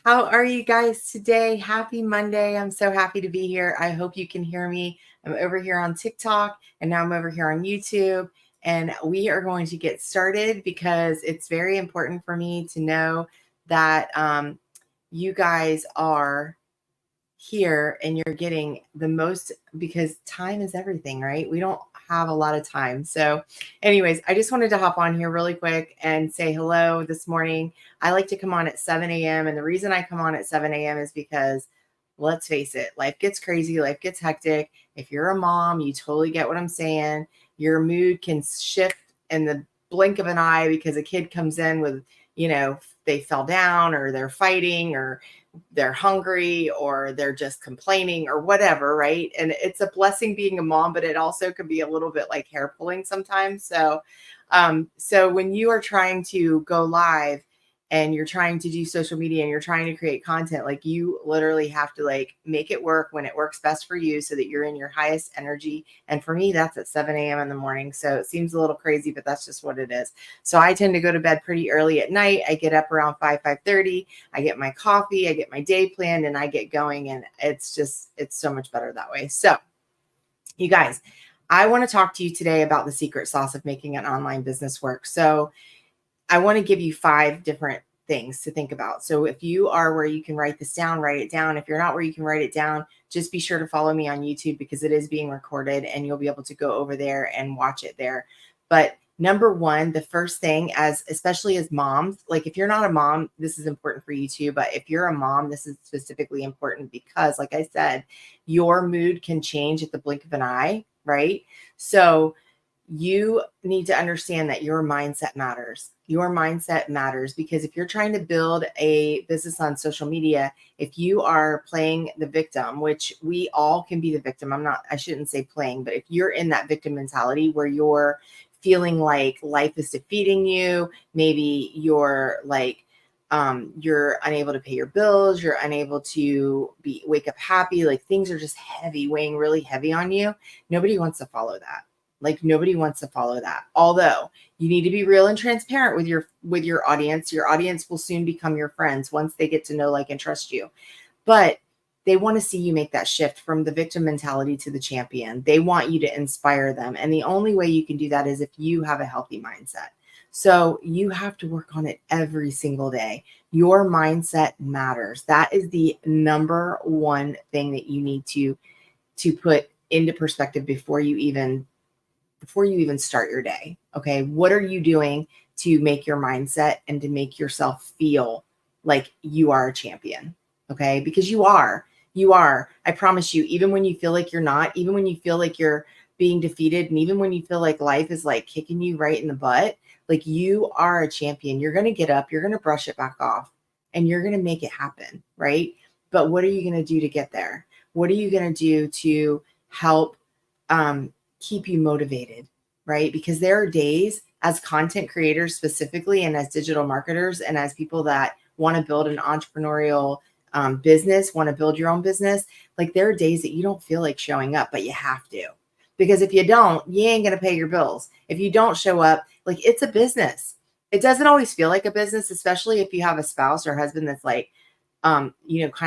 How are you guys today? Happy Monday. I'm so happy to be here. I hope you can hear me. I'm over here on TikTok and now I'm over here on YouTube. And we are going to get started because it's very important for me to know that you guys are here and you're getting the most because time is everything, right? We don't have a lot of time. So, anyways, I just wanted to hop on here really quick and say hello this morning. I like to come on at 7 a.m. And the reason I come on at 7 a.m. is because let's face it, life gets crazy, life gets hectic. If you're a mom, you totally get what I'm saying. Your mood can shift in the blink of an eye because a kid comes in with, they fell down or they're fighting or they're hungry or they're just complaining or whatever, right? And it's a blessing being a mom, but it also can be a little bit like hair pulling sometimes. So when you are trying to go live and you're trying to do social media and you're trying to create content, like you literally have to like make it work when it works best for you so that you're in your highest energy. And for me, that's at 7 a.m. in the morning. So it seems a little crazy, but that's just what it is. So I tend to go to bed pretty early at night. I get up around 5:30. I get my coffee, I get my day planned, and I get going. And it's so much better that way. So you guys, I want to talk to you today about the secret sauce of making an online business work. So I want to give you 5 different things to think about. So if you are where you can write this down, write it down. If you're not where you can write it down, just be sure to follow me on YouTube because it is being recorded and you'll be able to go over there and watch it there. But number 1, the first thing, especially as moms, like if you're not a mom, this is important for you too. But if you're a mom, this is specifically important because, like I said, your mood can change at the blink of an eye, right? So you need to understand that your mindset matters. Your mindset matters because if you're trying to build a business on social media, if you are playing the victim, which we all can be the victim, I shouldn't say playing, but if you're in that victim mentality where you're feeling like life is defeating you, maybe you're like, you're unable to pay your bills, you're unable to wake up happy, like things are just heavy, weighing really heavy on you. Nobody wants to follow that. Like nobody wants to follow that. Although you need to be real and transparent with your audience. Your audience will soon become your friends once they get to know, like, and trust you. But they want to see you make that shift from the victim mentality to the champion. They want you to inspire them. And the only way you can do that is if you have a healthy mindset. So you have to work on it every single day. Your mindset matters. That is the number 1 thing that you need to put into perspective before you even start your day. Okay. What are you doing to make your mindset and to make yourself feel like you are a champion? Okay. Because you are, I promise you, even when you feel like you're not, even when you feel like you're being defeated, and even when you feel like life is like kicking you right in the butt, like you are a champion. You're going to get up, you're going to brush it back off, and you're going to make it happen. Right. But what are you going to do to get there? What are you going to do to help keep you motivated, right? Because there are days as content creators specifically, and as digital marketers, and as people that want to build an entrepreneurial business, want to build your own business, like there are days that you don't feel like showing up, but you have to. Because if you don't, you ain't going to pay your bills. If you don't show up, like it's a business. It doesn't always feel like a business, especially if you have a spouse or husband that's like, kind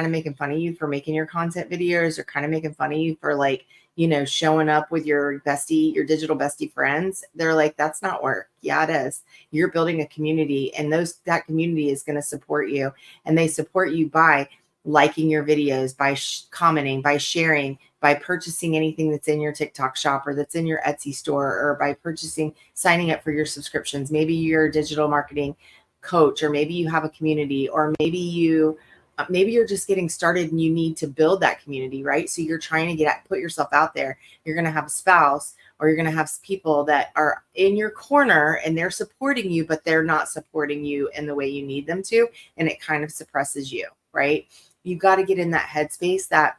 of making fun of you for making your content videos or kind of making fun of you for like, showing up with your digital bestie friends. They're like, that's not work. Yeah, it is. You're building a community and that community is going to support you. And they support you by liking your videos, by commenting, by sharing, by purchasing anything that's in your TikTok shop or that's in your Etsy store, or by signing up for your subscriptions. Maybe you're a digital marketing coach, or maybe you have a community, or maybe you're just getting started and you need to build that community, right? So you're trying to put yourself out there. You're going to have a spouse, or you're going to have people that are in your corner and they're supporting you, but they're not supporting you in the way you need them to. And it kind of suppresses you, right? You got to get in that headspace that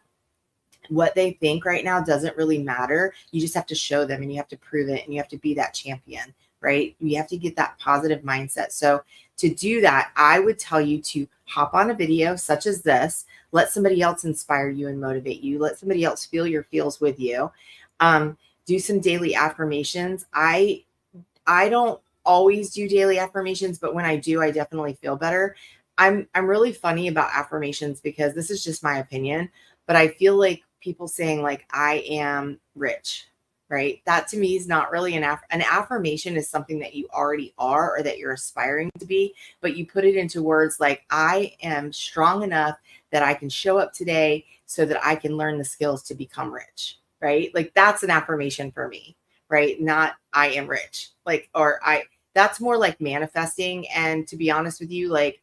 what they think right now doesn't really matter. You just have to show them and you have to prove it and you have to be that champion, right? You have to get that positive mindset. So to do that, I would tell you to hop on a video such as this, let somebody else inspire you and motivate you, let somebody else feel your feels with you. Do some daily affirmations. I don't always do daily affirmations, but when I do, I definitely feel better. I'm really funny about affirmations because this is just my opinion, but I feel like people saying like I am rich, right? That to me is not really an affirmation is something that you already are or that you're aspiring to be, but you put it into words like I am strong enough that I can show up today so that I can learn the skills to become rich, right? Like that's an affirmation for me, right? Not I am rich. Like or I that's more like manifesting, and to be honest with you, like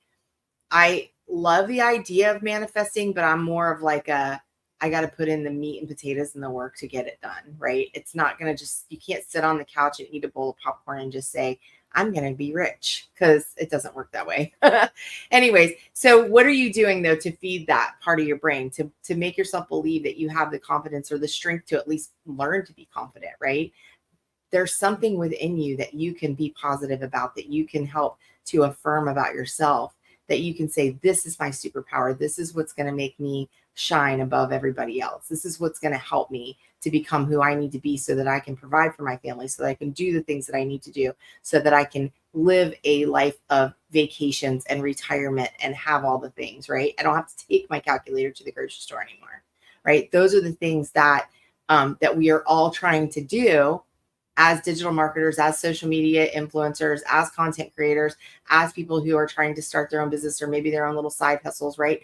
I love the idea of manifesting, but I'm more of like I got to put in the meat and potatoes and the work to get it done, right? It's not going to just, you can't sit on the couch and eat a bowl of popcorn and just say, I'm going to be rich, because it doesn't work that way. Anyways, so what are you doing though to feed that part of your brain to make yourself believe that you have the confidence or the strength to at least learn to be confident, right? There's something within you that you can be positive about, that you can help to affirm about yourself, that you can say, this is my superpower. This is what's going to make me shine above everybody else. This is what's going to help me to become who I need to be so that I can provide for my family, so that I can do the things that I need to do, so that I can live a life of vacations and retirement and have all the things, right? I don't have to take my calculator to the grocery store anymore, right? Those are the things that that we are all trying to do as digital marketers, as social media influencers, as content creators, as people who are trying to start their own business or maybe their own little side hustles, right?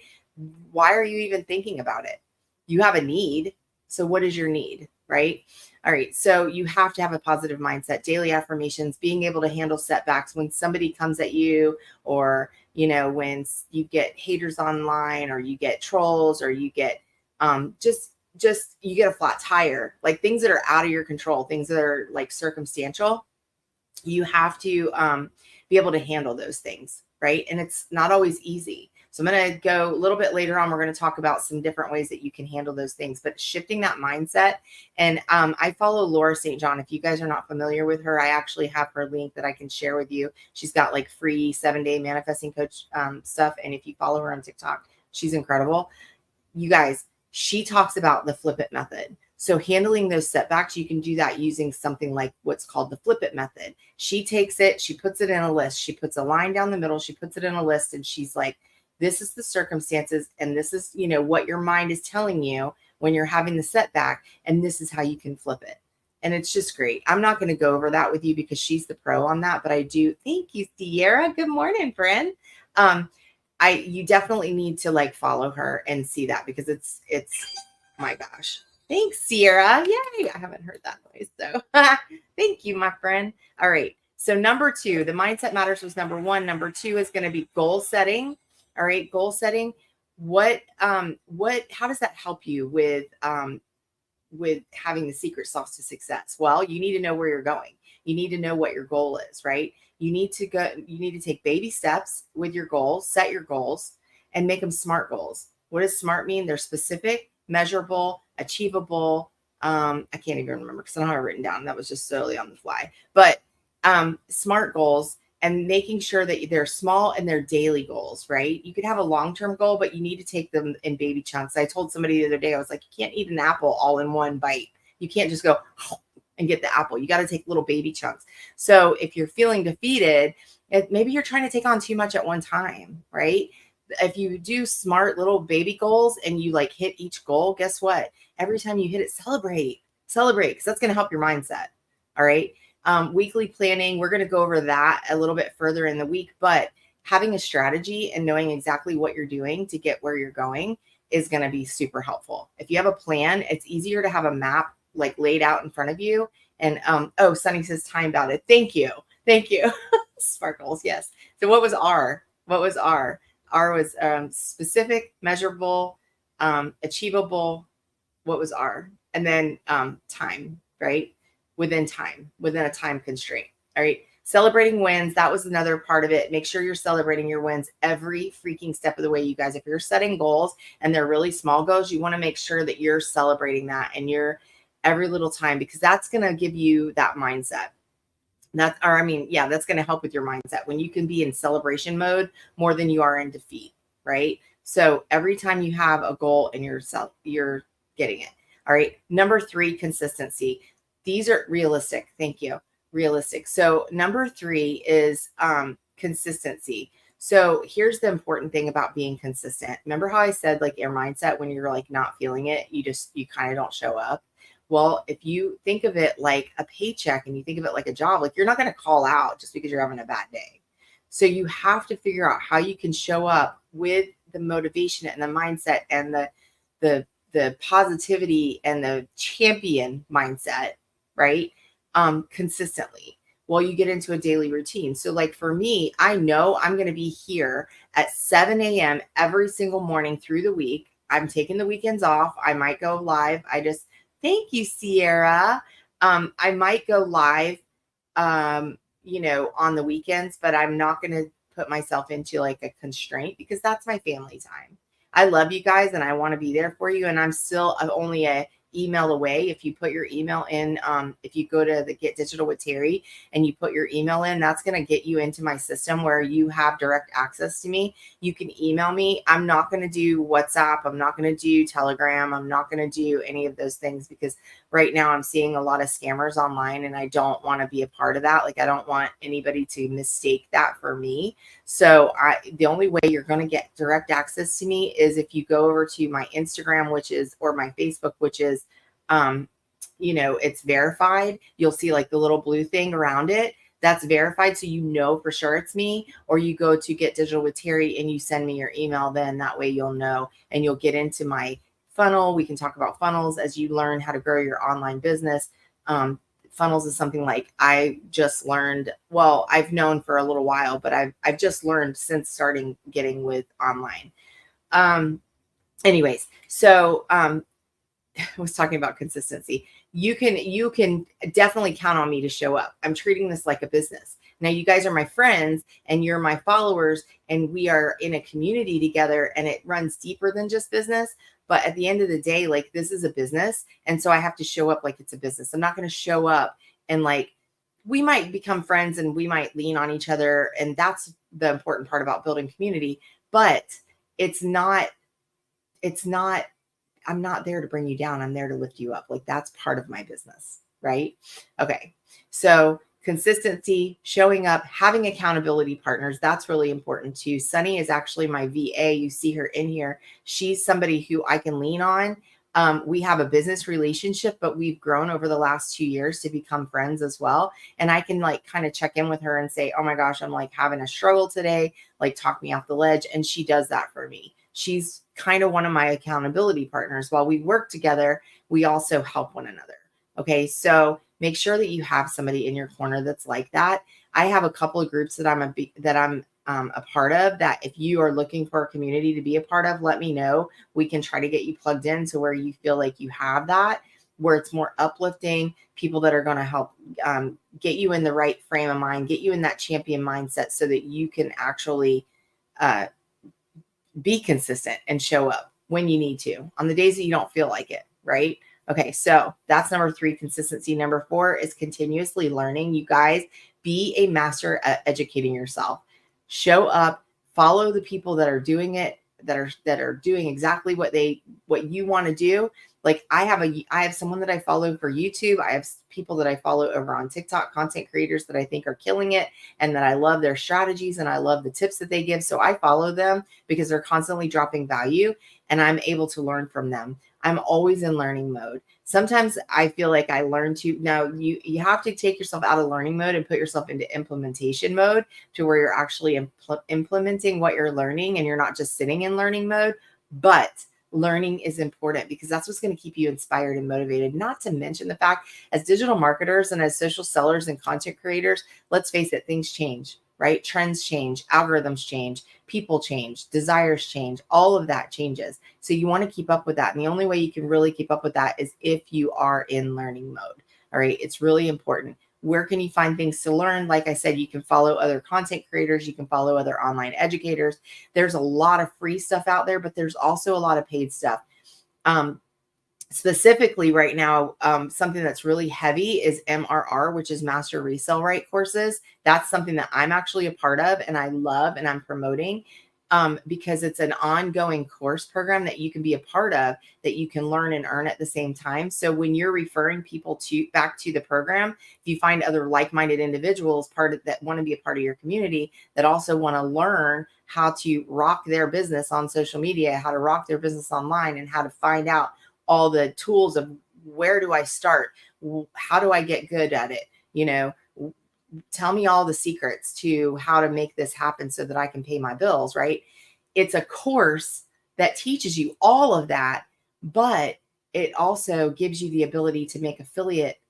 Why are you even thinking about it? You have a need. So what is your need, right? All right. So you have to have a positive mindset, daily affirmations, being able to handle setbacks when somebody comes at you, or, you know, when you get haters online, or you get trolls, or you get just you get a flat tire, like things that are out of your control, things that are like circumstantial. You have to be able to handle those things, right? And it's not always easy. So I'm going to go a little bit later on. We're going to talk about some different ways that you can handle those things, but shifting that mindset. And I follow Laura St. John. If you guys are not familiar with her, I actually have her link that I can share with you. She's got like free 7-day manifesting coach stuff. And if you follow her on TikTok, she's incredible. You guys, she talks about the flip it method. So handling those setbacks, you can do that using something like what's called the flip it method. She takes it, she puts it in a list. She puts a line down the middle, she puts it in a list, and she's like, this is the circumstances, and this is, you know, what your mind is telling you when you're having the setback, and this is how you can flip it. And it's just great. I'm not going to go over that with you because she's the pro on that, but I do. Thank you, Sierra. Good morning, friend. You definitely need to like follow her and see that, because it's my gosh. Thanks, Sierra. Yay. I haven't heard that noise. So thank you, my friend. All right. So number 2, the mindset matters was number 1. Number 2 is going to be goal setting. All right. Goal setting. How does that help you with having the secret sauce to success? Well, you need to know where you're going. You need to know what your goal is, right? You need to take baby steps with your goals, set your goals, and make them SMART goals. What does SMART mean? They're specific, measurable, achievable. I can't even remember because I don't have it written down. That was just solely on the fly. But SMART goals, and making sure that they're small and they're daily goals, right? You could have a long-term goal, but you need to take them in baby chunks. I told somebody the other day, I was like, you can't eat an apple all in one bite. You can't just go and get the apple. You got to take little baby chunks. So if you're feeling defeated, maybe you're trying to take on too much at one time, right? If you do SMART little baby goals and you like hit each goal, guess what? Every time you hit it, celebrate, because that's going to help your mindset. All right. Weekly planning, we're going to go over that a little bit further in the week, but having a strategy and knowing exactly what you're doing to get where you're going is going to be super helpful. If you have a plan, it's easier to have a map like laid out in front of you. And Sunny says time about it. Thank you. Sparkles. Yes. So what was R? R was specific, measurable, achievable. What was R? And then time, right? Within a time constraint. All right. Celebrating wins. That was another part of it. Make sure you're celebrating your wins every freaking step of the way, you guys. If you're setting goals and they're really small goals, you want to make sure that you're celebrating that and you're every little time, because that's going to give you that mindset. That's going to help with your mindset when you can be in celebration mode more than you are in defeat, right? So every time you have a goal and you're getting it. All right. Number 3, consistency. These are realistic. Thank you. Realistic. So number 3 is consistency. So here's the important thing about being consistent. Remember how I said like your mindset, when you're like not feeling it, you kind of don't show up. Well, if you think of it like a paycheck and you think of it like a job, like you're not going to call out just because you're having a bad day. So you have to figure out how you can show up with the motivation and the mindset and the positivity and the champion mindset, right? Consistently while you get into a daily routine. So like for me, I know I'm going to be here at 7 a.m. every single morning through the week. I'm taking the weekends off. I might go live. Thank you, Sierra. I might go live, on the weekends, but I'm not going to put myself into like a constraint because that's my family time. I love you guys and I want to be there for you. And I'm only a email away. If you put your email in, if you go to the Get Digital with Terry and you put your email in, that's going to get you into my system where you have direct access to me. You can email me. I'm not going to do WhatsApp. I'm not going to do Telegram. I'm not going to do any of those things because right now I'm seeing a lot of scammers online and I don't want to be a part of that. Like I don't want anybody to mistake that for me. So the only way you're going to get direct access to me is if you go over to my Instagram, or my Facebook, which is, it's verified. You'll see like the little blue thing around it. That's verified. So you know for sure it's me, or you go to Get Digital with Terry and you send me your email. Then that way you'll know and you'll get into my funnel. We can talk about funnels as you learn how to grow your online business. Funnels is something like I just learned. Well, I've known for a little while, but I've just learned since starting getting with online. Anyways, so I was talking about consistency. You can definitely count on me to show up. I'm treating this like a business. Now you guys are my friends and you're my followers and we are in a community together and it runs deeper than just business. But at the end of the day, like this is a business. And so I have to show up like it's a business. I'm not going to show up and like, we might become friends and we might lean on each other. And that's the important part about building community, but I'm not there to bring you down. I'm there to lift you up. Like that's part of my business, right? Okay. So consistency, showing up, having accountability partners. That's really important too. Sunny is actually my VA. You see her in here. She's somebody who I can lean on. We have a business relationship, but we've grown over the last 2 years to become friends as well. And I can like kind of check in with her and say, oh my gosh, I'm like having a struggle today. Like talk me off the ledge. And she does that for me. She's kind of one of my accountability partners. While we work together, we also help one another. Okay. So make sure that you have somebody in your corner that's like that. I have a couple of groups that I'm a part of that if you are looking for a community to be a part of, let me know. We can try to get you plugged in to where you feel like you have that, where it's more uplifting, people that are going to help get you in the right frame of mind, get you in that champion mindset so that you can actually be consistent and show up when you need to on the days that you don't feel like it, right? Okay, so that's number 3, consistency. Number 4 is continuously learning. You guys, be a master at educating yourself. Show up, follow the people that are doing it, that are doing exactly what you want to do. Like I have someone that I follow for YouTube. I have people that I follow over on TikTok, content creators that I think are killing it and that I love their strategies and I love the tips that they give. So I follow them because they're constantly dropping value and I'm able to learn from them. I'm always in learning mode. Sometimes I feel like I learn to now you have to take yourself out of learning mode and put yourself into implementation mode to where you're actually implementing what you're learning and you're not just sitting in learning mode. But learning is important because that's what's going to keep you inspired and motivated. Not to mention the fact as digital marketers and as social sellers and content creators, let's face it, things change, right? Trends change, algorithms change, people change, desires change, all of that changes. So you want to keep up with that. And the only way you can really keep up with that is if you are in learning mode. All right. It's really important. Where can you find things to learn? Like I said, you can follow other content creators. You can follow other online educators. There's a lot of free stuff out there, but there's also a lot of paid stuff. Specifically right now, something that's really heavy is MRR, which is Master Resell Right courses. That's something that I'm actually a part of and I love and I'm promoting. because it's an ongoing course program that you can be a part of, that you can learn and earn at the same time. So when you're referring people back to the program, if you find other like-minded individuals that want to be a part of your community, that also want to learn how to rock their business on social media, how to rock their business online, and how to find out all the tools of where do I start? How do I get good at it? Tell me all the secrets to how to make this happen so that I can pay my bills, right? It's a course that teaches you all of that, but it also gives you the ability to make affiliate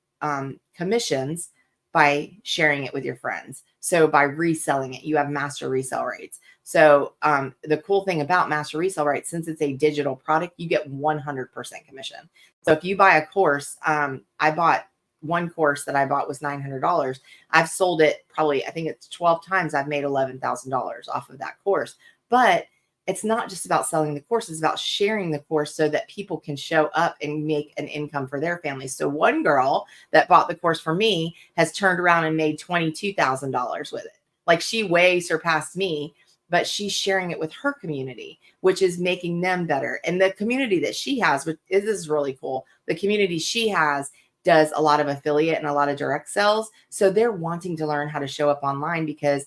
commissions by sharing it with your friends. So by reselling it, you have master resale rates. So the cool thing about master resale rates, since it's a digital product, you get 100% commission. So if you buy a course, I bought one course that I bought was $900. I've sold it probably, I think it's 12 times. I've made $11,000 off of that course. But it's not just about selling the course, it's about sharing the course so that people can show up and make an income for their family. So one girl that bought the course for me has turned around and made $22,000 with it. Like, she way surpassed me, but she's sharing it with her community, which is making them better. And the community that she has, which is really cool, the community she has does a lot of affiliate and a lot of direct sales. So they're wanting to learn how to show up online, because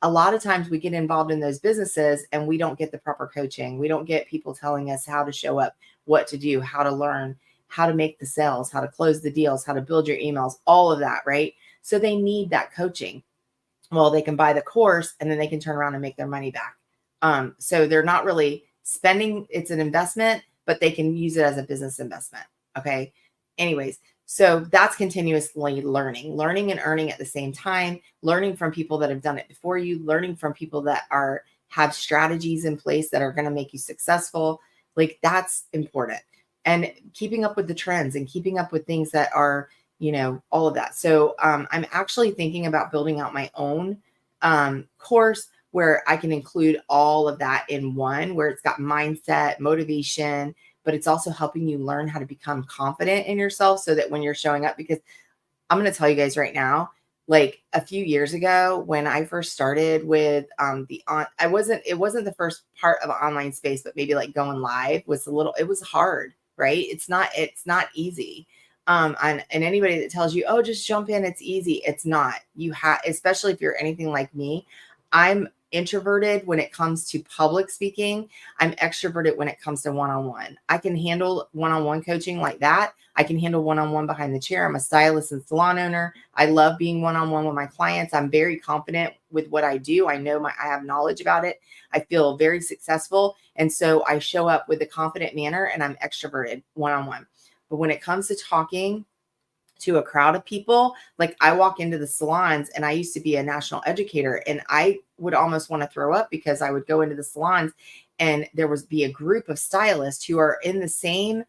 a lot of times we get involved in those businesses and we don't get the proper coaching. We don't get people telling us how to show up, what to do, how to learn, how to make the sales, how to close the deals, how to build your emails, all of that, right? So they need that coaching. Well, they can buy the course and then they can turn around and make their money back. So they're not really spending, it's an investment, but they can use it as a business investment. Okay. Anyways, so that's continuously learning and earning at the same time, learning from people that have done it before you, learning from people that have strategies in place that are going to make you successful. Like, that's important. And keeping up with the trends and keeping up with things that are, all of that. So I'm actually thinking about building out my own course where I can include all of that in one, where it's got mindset, motivation, but it's also helping you learn how to become confident in yourself so that when you're showing up, because I'm going to tell you guys right now, like a few years ago when I first started with it wasn't the first part of online space, but maybe like going live was it was hard, right? It's not easy. And anybody that tells you, oh, just jump in, it's easy. It's not. Especially if you're anything like me, I'm introverted when it comes to public speaking. I'm extroverted when it comes to one-on-one. I can handle one-on-one coaching like that. I can handle one-on-one behind the chair. I'm a stylist and salon owner. I love being one-on-one with my clients. I'm very confident with what I do. I know I have knowledge about it. I feel very successful. And so I show up with a confident manner, and I'm extroverted one-on-one. But when it comes to talking to a crowd of people, like, I walk into the salons, and I used to be a national educator, and I would almost want to throw up because I would go into the salons and there would be a group of stylists who are in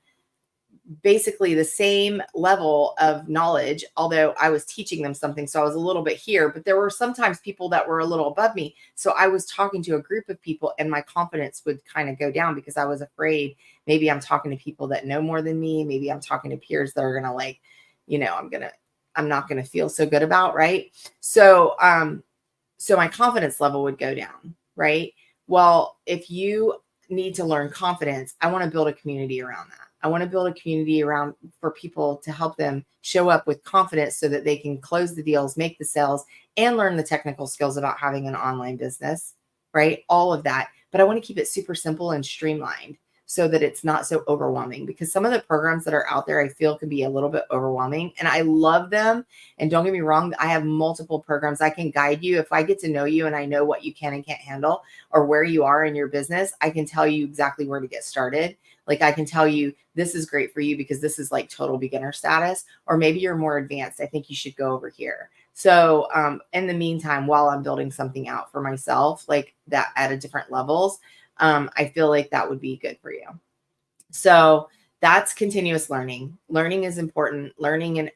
basically the same level of knowledge, although I was teaching them something. So I was a little bit here, but there were sometimes people that were a little above me. So I was talking to a group of people and my confidence would kind of go down because I was afraid maybe I'm talking to people that know more than me. Maybe I'm talking to peers that are going to I'm not going to feel so good about. Right. So my confidence level would go down. Right. Well, if you need to learn confidence, I want to build a community around that. I want to build a community around for people to help them show up with confidence so that they can close the deals, make the sales, and learn the technical skills about having an online business, right? All of that. But I want to keep it super simple and streamlined so that it's not so overwhelming, because some of the programs that are out there, I feel, can be a little bit overwhelming, and I love them. And don't get me wrong, I have multiple programs. I can guide you. If I get to know you and I know what you can and can't handle or where you are in your business, I can tell you exactly where to get started. Like, I can tell you, this is great for you because this is like total beginner status, or maybe you're more advanced. I think you should go over here. So in the meantime, while I'm building something out for myself, like that at a different levels, I feel like that would be good for you. So that's continuous learning. Learning is important. Learning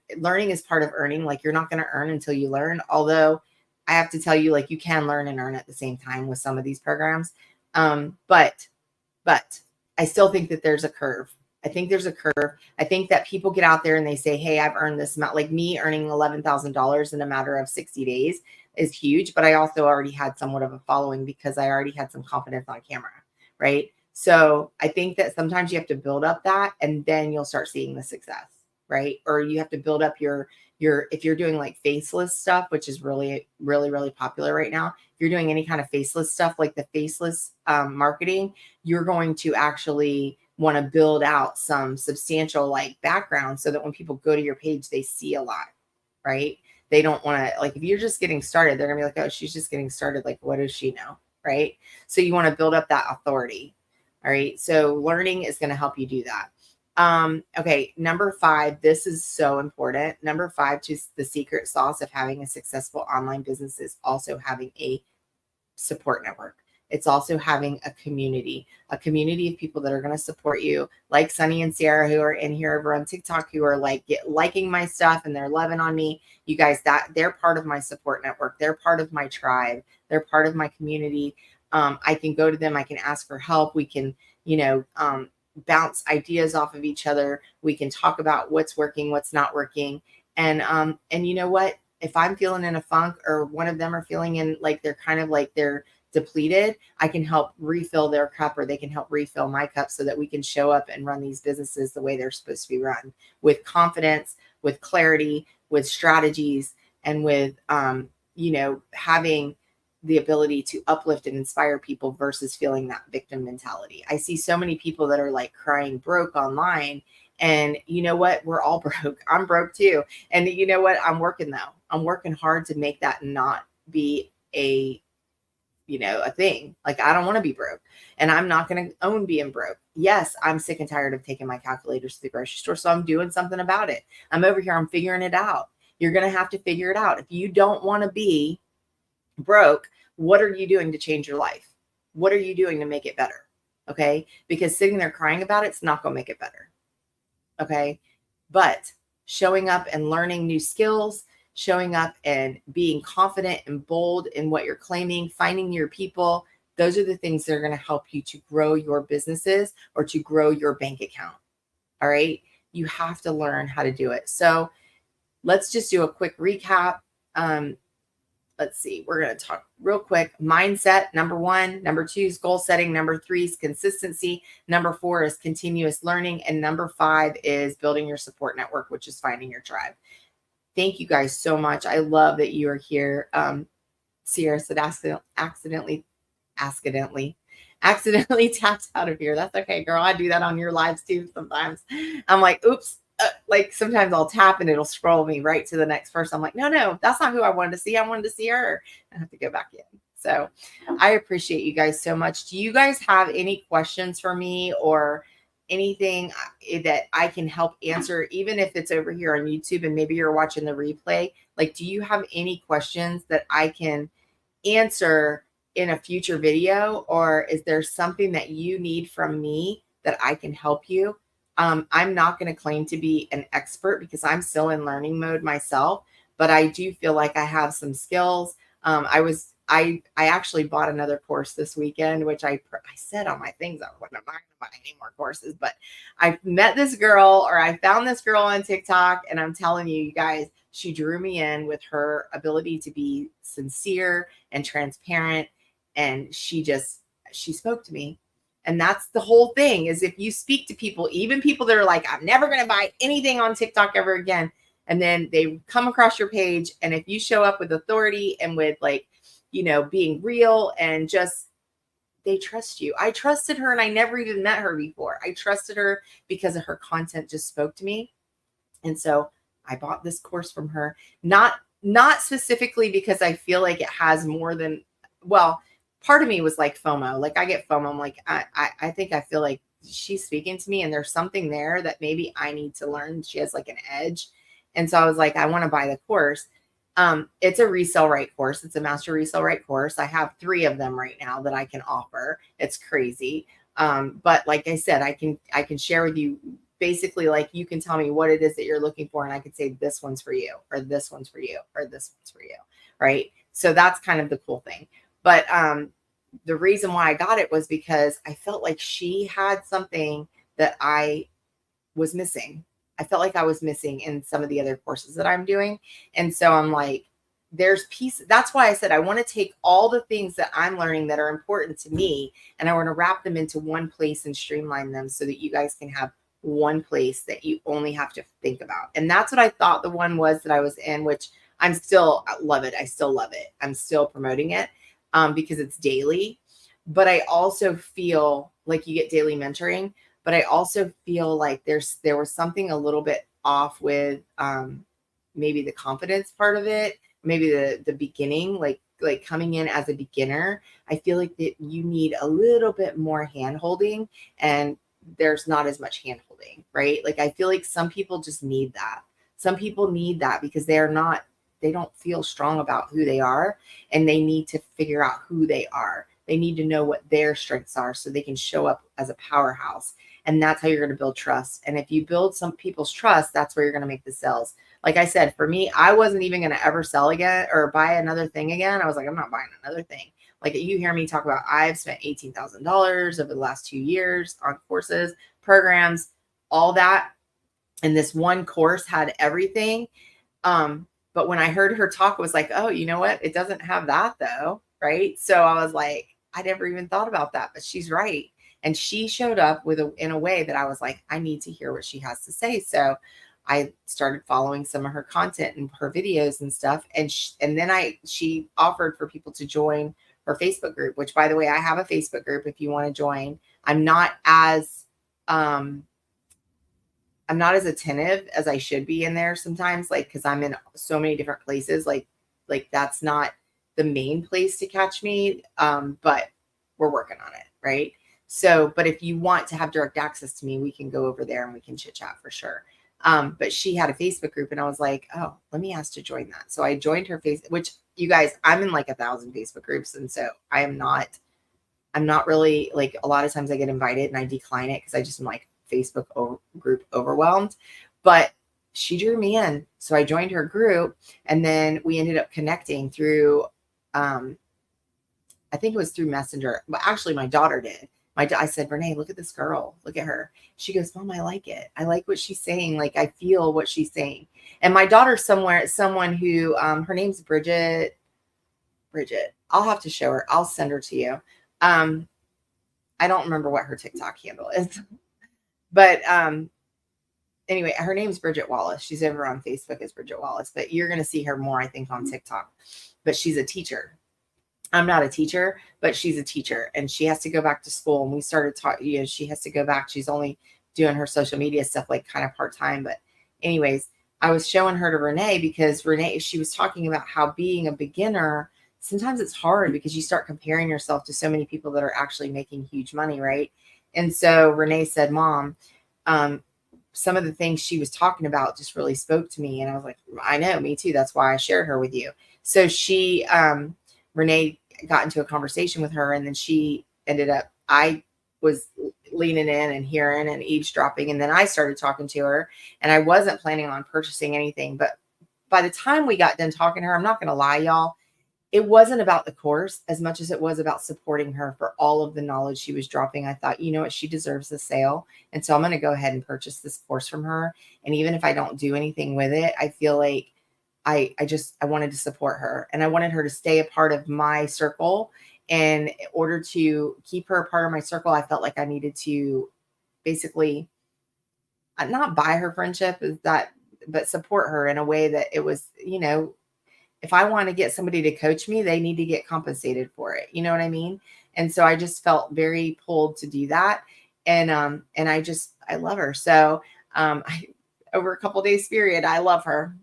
is part of earning. Like, you're not going to earn until you learn. Although I have to tell you, like, you can learn and earn at the same time with some of these programs. But I still think that there's a curve. I think there's a curve. I think that people get out there and they say, hey, I've earned this amount, like me earning $11,000 in a matter of 60 days. is huge, but I also already had somewhat of a following because I already had some confidence on camera, right? So I think that sometimes you have to build up that and then you'll start seeing the success, right? Or you have to build up your if you're doing like faceless stuff, which is really, really, really popular right now. If you're doing any kind of faceless stuff, like the faceless marketing, you're going to actually want to build out some substantial like background so that when people go to your page, they see a lot, right? They don't want to, like, if you're just getting started, they're gonna be like, oh, she's just getting started. Like, what does she know? Right. So you want to build up that authority. All right. So learning is going to help you do that. Okay. Number 5, this is so important. Number 5, just the secret sauce of having a successful online business is also having a support network. It's also having a community of people that are going to support you, like Sunny and Sarah, who are in here over on TikTok, who are like liking my stuff and they're loving on me. You guys, that they're part of my support network. They're part of my tribe. They're part of my community. I can go to them. I can ask for help. We can, bounce ideas off of each other. We can talk about what's working, what's not working. And you know what? If I'm feeling in a funk or one of them are feeling in like they're kind of like they're depleted, I can help refill their cup or they can help refill my cup so that we can show up and run these businesses the way they're supposed to be run, with confidence, with clarity, with strategies, and with having the ability to uplift and inspire people versus feeling that victim mentality. I see so many people that are like crying broke online. And you know what? We're all broke. I'm broke too. And you know what? I'm working though. I'm working hard to make that not be a thing. Like, I don't want to be broke and I'm not going to own being broke. Yes, I'm sick and tired of taking my calculators to the grocery store. So I'm doing something about it. I'm over here. I'm figuring it out. You're going to have to figure it out. If you don't want to be broke, what are you doing to change your life? What are you doing to make it better? Okay. Because sitting there crying about it's not going to make it better. Okay. But showing up and learning new skills, showing up and being confident and bold in what you're claiming, finding your people, those are the things that are going to help you to grow your businesses or to grow your bank account. All right. You have to learn how to do it. So let's just do a quick recap. Let's see, we're going to talk real quick. Mindset, number 1. Number 2 is goal setting. Number 3 is consistency. Number 4 is continuous learning. And number 5 is building your support network, which is finding your tribe. Thank you guys so much. I love that you are here. Sierra said accidentally tapped out of here. That's okay, girl. I do that on your lives too sometimes. I'm like, oops. Like sometimes I'll tap and it'll scroll me right to the next person. I'm like, no, that's not who I wanted to see. I wanted to see her. I have to go back in. So I appreciate you guys so much. Do you guys have any questions for me or anything that I can help answer, even if it's over here on YouTube and maybe you're watching the replay? Like, do you have any questions that I can answer in a future video? Or is there something that you need from me that I can help you? I'm not going to claim to be an expert because I'm still in learning mode myself, but I do feel like I have some skills. I actually bought another course this weekend, which I said on my things, I'm not going to buy any more courses, but I met this girl, or I found this girl on TikTok, and I'm telling you guys, she drew me in with her ability to be sincere and transparent. And she spoke to me. And that's the whole thing, is if you speak to people, even people that are like, I'm never going to buy anything on TikTok ever again. And then they come across your page. And if you show up with authority and with being real and just, they trust you. I trusted her and I never even met her before. I trusted her because of her content just spoke to me. And so I bought this course from her, not specifically because I feel like it has more than, well, part of me was like FOMO. Like I get FOMO. I'm like, I think I feel like she's speaking to me and there's something there that maybe I need to learn. She has like an edge. And so I was like, I want to buy the course. It's a resale right course. It's a master resale right course. I have 3 of them right now that I can offer. It's crazy. But like I said, I can share with you basically, like, you can tell me what it is that you're looking for. And I could say, this one's for you, or this one's for you, or this one's for you. Right. So that's kind of the cool thing. But the reason why I got it was because I felt like she had something that I was missing. I felt like I was missing in some of the other courses that I'm doing. And so I'm like, there's piece. That's why I said I want to take all the things that I'm learning that are important to me, and I want to wrap them into one place and streamline them so that you guys can have one place that you only have to think about. And that's what I thought the one was that I was in, which I love it. I still love it. I'm still promoting it because it's daily. But I also feel like you get daily mentoring, but I also feel like there was something a little bit off with maybe the confidence part of it, maybe the beginning, like coming in as a beginner. I feel like that you need a little bit more hand holding, and there's not as much hand holding, right? Like I feel like some people just need that. Some people need that because they don't feel strong about who they are, and they need to figure out who they are. They need to know what their strengths are so they can show up as a powerhouse. And that's how you're going to build trust. And if you build some people's trust, that's where you're going to make the sales. Like I said, for me, I wasn't even going to ever sell again or buy another thing again. I was like, I'm not buying another thing. Like you hear me talk about, I've spent $18,000 over the last 2 years on courses, programs, all that. And this one course had everything. But when I heard her talk, it was like, oh, you know what? It doesn't have that though. Right. So I was like, I never even thought about that, but she's right. And she showed up in a way that I was like, I need to hear what she has to say. So I started following some of her content and her videos and stuff. And she offered for people to join her Facebook group, which by the way, I have a Facebook group if you want to join. I'm not as attentive as I should be in there sometimes, like, cause I'm in so many different places. Like that's not the main place to catch me. But we're working on it. Right. So, but if you want to have direct access to me, we can go over there and we can chit chat for sure. But she had a Facebook group and I was like, oh, let me ask to join that. So I joined her which you guys, I'm in like 1,000 Facebook groups. And so I'm not really, like, a lot of times I get invited and I decline it because I just am like Facebook group overwhelmed. But she drew me in. So I joined her group and then we ended up connecting through, I think it was through Messenger. But actually my daughter did. I said, Renee, look at this girl. Look at her. She goes, Mom, I like it. I like what she's saying. Like, I feel what she's saying. And my daughter's someone who, her name's Bridget. I'll have to show her. I'll send her to you. I don't remember what her TikTok handle is, but, anyway, her name's Bridget Wallace. She's over on Facebook as Bridget Wallace, but you're going to see her more, I think, on TikTok, but she's a teacher. I'm not a teacher, but she's a teacher and she has to go back to school. And we started talking, she has to go back. She's only doing her social media stuff, like kind of part-time. But anyways, I was showing her to Renee because she was talking about how being a beginner, sometimes it's hard because you start comparing yourself to so many people that are actually making huge money. Right. And so Renee said, Mom, some of the things she was talking about just really spoke to me. And I was like, I know, me too. That's why I shared her with you. So Renee got into a conversation with her and then she ended up, I was leaning in and hearing and eavesdropping. And then I started talking to her and I wasn't planning on purchasing anything. But by the time we got done talking to her, I'm not going to lie, y'all, it wasn't about the course as much as it was about supporting her for all of the knowledge she was dropping. I thought, you know what, she deserves the sale. And so I'm going to go ahead and purchase this course from her. And even if I don't do anything with it, I feel like I wanted to support her and I wanted her to stay a part of my circle. And in order to keep her a part of my circle, I felt like I needed to basically not buy her friendship, but support her in a way that it was, if I want to get somebody to coach me, they need to get compensated for it. You know what I mean? And so I just felt very pulled to do that. And I love her. So, over a couple days period, I love her.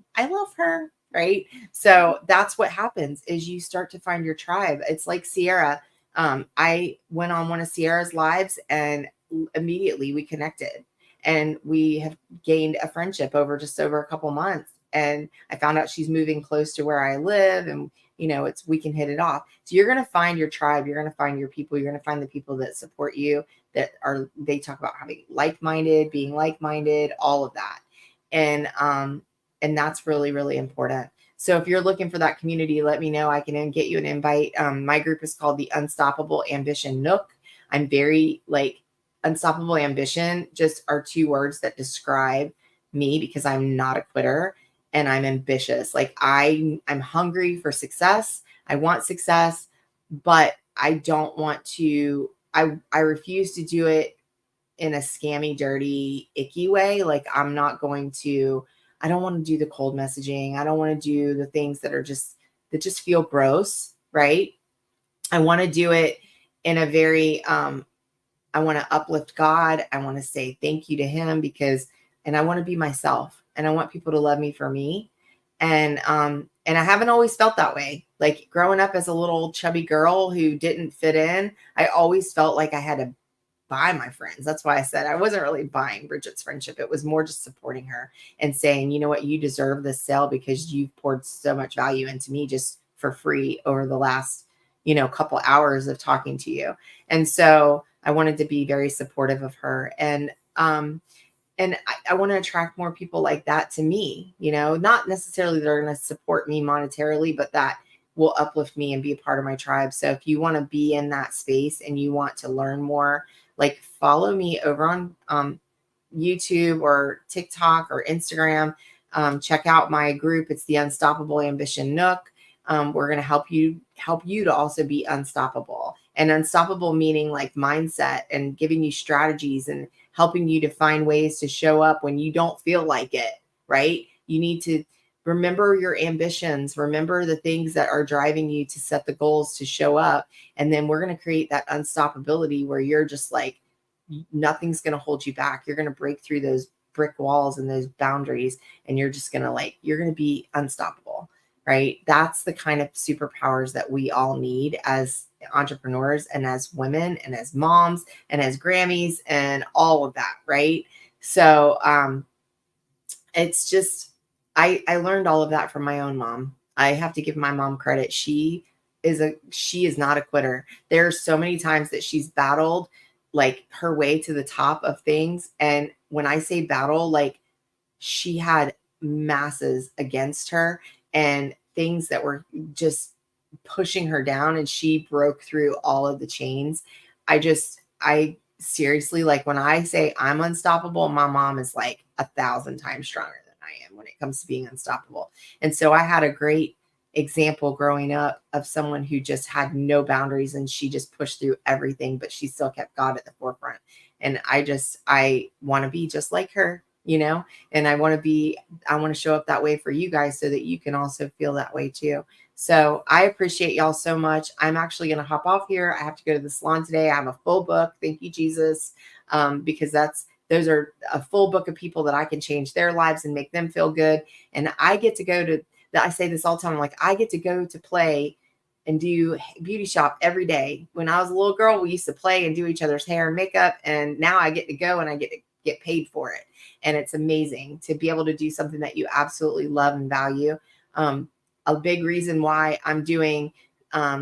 Right. So that's what happens is you start to find your tribe. It's like Sierra. I went on one of Sierra's lives and immediately we connected and we have gained a friendship over a couple months. And I found out she's moving close to where I live and, we can hit it off. So you're going to find your tribe. You're going to find your people. You're going to find the people that support you, they talk about having being like-minded, all of that. And that's really, really important. So if you're looking for that community, let me know. I can get you an invite. My group is called the Unstoppable Ambition Nook. I'm very unstoppable ambition just are 2 words that describe me because I'm not a quitter. and I'm ambitious. Like I'm hungry for success. I want success, but I don't want to I refuse to do it in a scammy, dirty, icky way. Like I don't want to do the cold messaging. I don't want to do the things that just feel gross, right? I want to do it in a very I want to uplift God. I want to say thank you to him and I want to be myself and I want people to love me for me. And I haven't always felt that way. Like growing up as a little chubby girl who didn't fit in, I always felt like I had to buy my friends. That's why I said I wasn't really buying Bridget's friendship. It was more just supporting her and saying, you know what, you deserve this sale because you've poured so much value into me just for free over the last, couple hours of talking to you. And so I wanted to be very supportive of her. And I want to attract more people like that to me, not necessarily they're going to support me monetarily, but that will uplift me and be a part of my tribe. So if you want to be in that space and you want to learn more, like follow me over on YouTube or TikTok or Instagram. Check out my group. It's the Unstoppable Ambition Nook. We're going to help you to also be unstoppable, and unstoppable meaning like mindset and giving you strategies and helping you to find ways to show up when you don't feel like it, right? You need to remember your ambitions, remember the things that are driving you to set the goals to show up. And then we're going to create that unstoppability where you're just like, nothing's going to hold you back. You're going to break through those brick walls and those boundaries, and you're just going to you're going to be unstoppable, right? That's the kind of superpowers that we all need as entrepreneurs and as women and as moms and as Grammys and all of that, right? So it's just I learned all of that from my own mom. I have to give my mom credit. She is not a quitter. There are so many times that she's battled like her way to the top of things. And when I say battle, like she had masses against her and things that were just pushing her down, and she broke through all of the chains. I seriously, like when I say I'm unstoppable, my mom is like 1,000 times stronger than I am when it comes to being unstoppable. And so I had a great example growing up of someone who just had no boundaries and she just pushed through everything, but she still kept God at the forefront. And I want to be just like her, and I want to show up that way for you guys so that you can also feel that way too. So I appreciate y'all so much. I'm actually going to hop off here. I have to go to the salon today. I have a full book. Thank you, Jesus. Because those are a full book of people that I can change their lives and make them feel good. And I get to go to I say this all the time. Like I get to go to play and do beauty shop every day. When I was a little girl, we used to play and do each other's hair and makeup. And now I get to go and I get to get paid for it. And it's amazing to be able to do something that you absolutely love and value. A big reason why I'm doing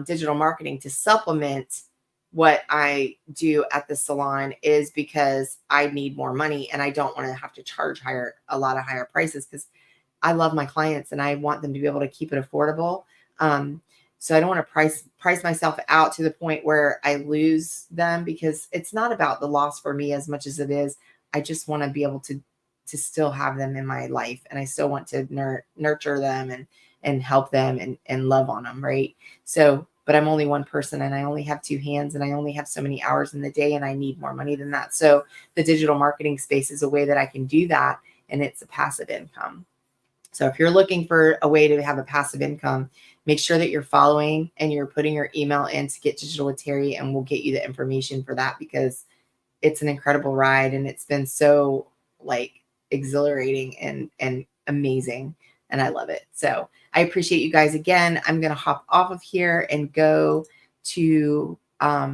digital marketing to supplement what I do at the salon is because I need more money and I don't want to have to charge a lot of higher prices because I love my clients and I want them to be able to keep it affordable. So I don't want to price myself out to the point where I lose them, because it's not about the loss for me as much as it is. I just want to be able to still have them in my life, and I still want to nurture them and help them and love on them, right? So, but I'm only one person and I only have two hands and I only have so many hours in the day and I need more money than that. So the digital marketing space is a way that I can do that, and it's a passive income. So if you're looking for a way to have a passive income, make sure that you're following and you're putting your email in to Get Digital with Terry, and we'll get you the information for that, because it's an incredible ride and it's been so exhilarating and amazing, and I love it. So I appreciate you guys again. I'm going to hop off of here and go to work.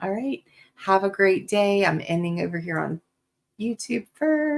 All right. Have a great day. I'm ending over here on YouTube first.